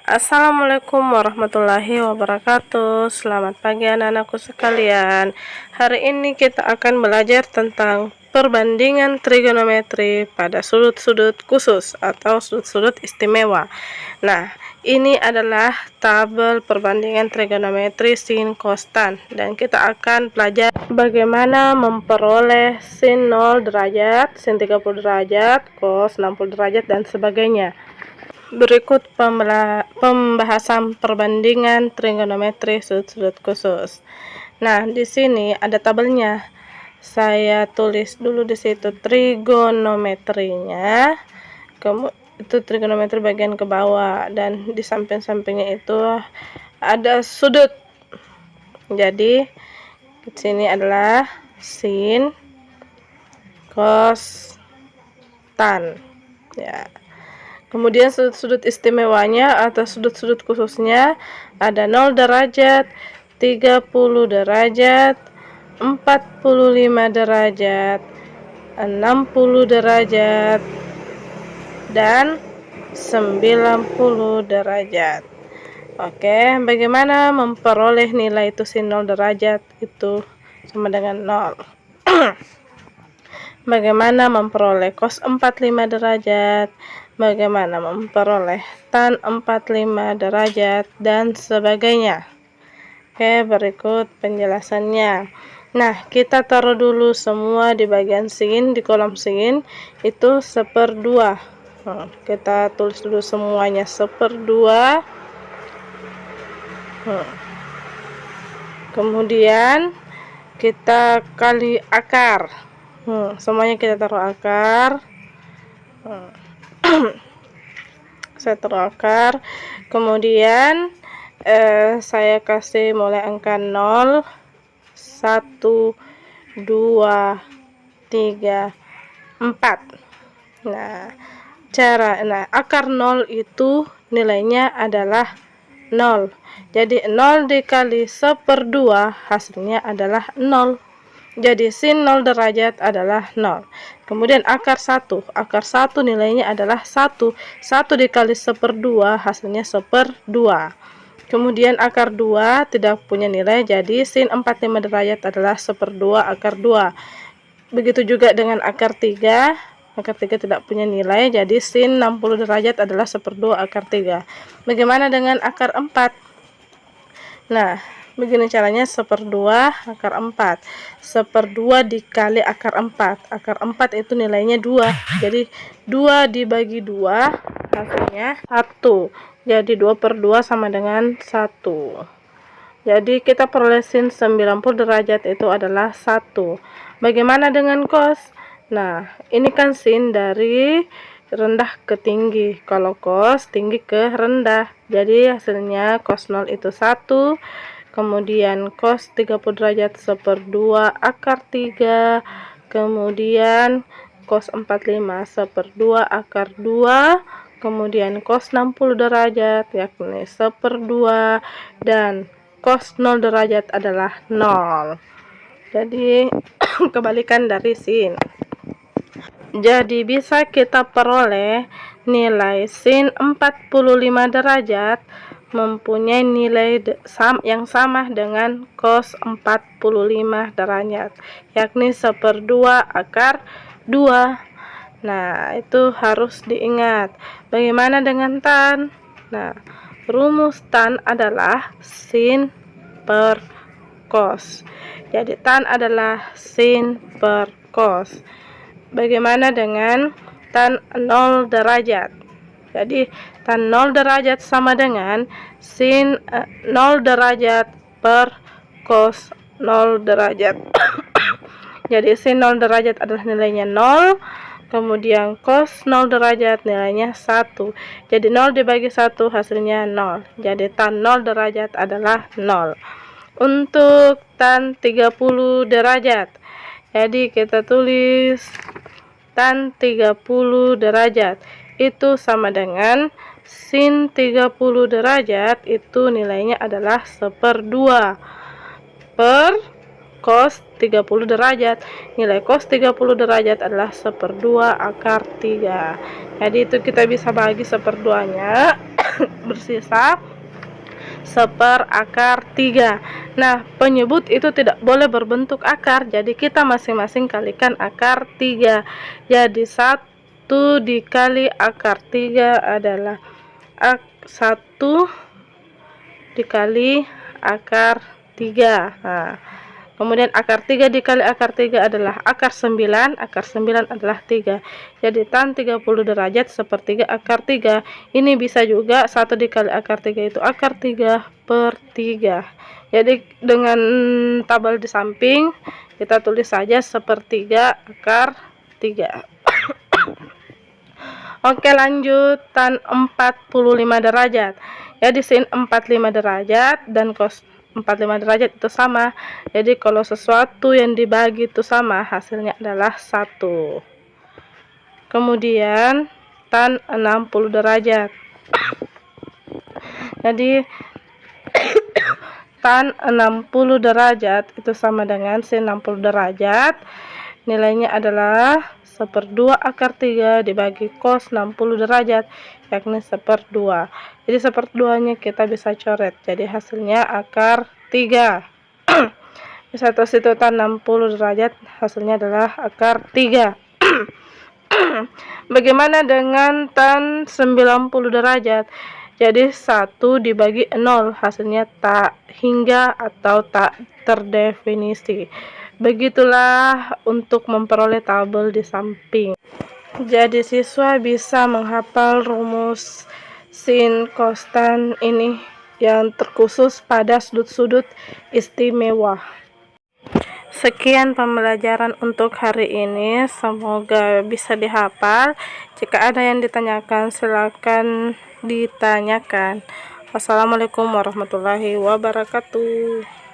Assalamualaikum warahmatullahi wabarakatuh. Selamat pagi anak-anakku sekalian. Hari ini kita akan belajar tentang perbandingan trigonometri pada sudut-sudut khusus atau sudut-sudut istimewa. Nah, ini adalah tabel perbandingan trigonometri sin cos tan, dan kita akan belajar bagaimana memperoleh sin 0 derajat, sin 30 derajat, cos 60 derajat, dan sebagainya. Berikut pembahasan perbandingan trigonometri sudut-sudut khusus. Nah, di sini ada tabelnya. Saya tulis dulu di situ trigonometrinya. Itu trigonometri bagian ke bawah, dan di samping-sampingnya itu ada sudut. Jadi di sini adalah sin, cos, tan. Ya. Kemudian sudut-sudut istimewanya atau sudut-sudut khususnya ada 0 derajat, 30 derajat, 45 derajat, 60 derajat, dan 90 derajat. Oke, bagaimana memperoleh nilai itu sin 0 derajat itu sama dengan 0. Bagaimana memperoleh cos 45 derajat, bagaimana memperoleh tan 45 derajat, dan sebagainya. Oke, berikut penjelasannya. Nah, kita taruh dulu semua di bagian sin, di kolom sin itu 1/2. Nah, kita tulis dulu semuanya 1/2. Kemudian kita kali akar. Semuanya kita taruh akar. Saya taruh akar. Kemudian saya kasih mulai angka 0, 1, 2, 3, 4. Nah, akar 0 itu nilainya adalah 0. Jadi 0 dikali 1/2 hasilnya adalah 0. Jadi sin 0 derajat adalah 0. Kemudian akar 1 nilainya adalah 1. 1 dikali 1/2 hasilnya 1/2. Kemudian akar 2 tidak punya nilai, jadi sin 45 derajat adalah 1/2 akar 2. Begitu juga dengan akar 3. Akar 3 tidak punya nilai, jadi sin 60 derajat adalah 1/2 akar 3. Bagaimana dengan akar 4? Nah, begini caranya 1/2 akar 4. 1/2 dikali akar 4. Akar 4 itu nilainya 2. Jadi 2 dibagi 2 hasilnya 1. Jadi 2/2 sama dengan 1. Jadi kita peroleh sin 90 derajat itu adalah 1. Bagaimana dengan cos? Nah, ini kan sin dari rendah ke tinggi. Kalau cos tinggi ke rendah. Jadi hasilnya cos 0 itu 1. Kemudian cos 30 derajat 1/2 akar 3. Kemudian cos 45 1/2 akar 2. Kemudian cos 60 derajat yakni 1/2. Dan cos 0 derajat adalah 0. Jadi kebalikan dari sin. Jadi bisa kita peroleh nilai sin 45 derajat mempunyai nilai yang sama dengan cos 45 derajat, yakni 1/2 akar 2. Nah, itu harus diingat. Bagaimana dengan tan? Nah, rumus tan adalah sin per cos. Jadi tan adalah sin per cos. Bagaimana dengan tan 0 derajat? Jadi tan 0 derajat sama dengan sin 0 derajat per cos 0 derajat. Jadi sin 0 derajat adalah nilainya 0. Kemudian cos 0 derajat nilainya 1. Jadi 0 dibagi 1 hasilnya 0. Jadi tan 0 derajat adalah 0. Untuk tan 30 derajat, jadi kita tulis tan 30 derajat itu sama dengan sin 30 derajat itu nilainya adalah 1/2 per cos 30 derajat. Nilai cos 30 derajat adalah 1/2 akar 3. Jadi itu kita bisa bagi 1/2-nya bersisa seperakar 3. Nah, penyebut itu tidak boleh berbentuk akar, jadi kita masing-masing kalikan akar 3. Jadi 1 dikali akar 3 adalah 1 dikali akar 3. Nah, kemudian akar 3 dikali akar 3 adalah akar 9. Akar 9 adalah 3. Jadi tan 30 derajat sepertiga akar 3. Ini bisa juga 1 dikali akar 3 itu akar 3 per 3. Jadi dengan tabel di samping kita tulis saja sepertiga akar 3. Oke, lanjut tan 45 derajat. Jadi sin 45 derajat dan cos 45 derajat itu sama. Jadi kalau sesuatu yang dibagi itu sama, hasilnya adalah 1. Kemudian tan 60 derajat. Jadi tan 60 derajat itu sama dengan sin 60 derajat. Nilainya adalah 1/2 akar 3 dibagi cos 60 derajat, yakni 1/2. Jadi 1/2-nya kita bisa coret. Jadi hasilnya akar 3. Di satu situ tan 60 derajat, hasilnya adalah akar 3. Bagaimana dengan tan 90 derajat? Jadi 1 dibagi 0, hasilnya tak hingga atau tak terdefinisi. Begitulah untuk memperoleh tabel di samping. Jadi siswa bisa menghafal rumus sin cos tan ini yang terkhusus pada sudut-sudut istimewa. Sekian pembelajaran untuk hari ini, semoga bisa dihafal. Jika ada yang ditanyakan, silakan ditanyakan. Wassalamualaikum warahmatullahi wabarakatuh.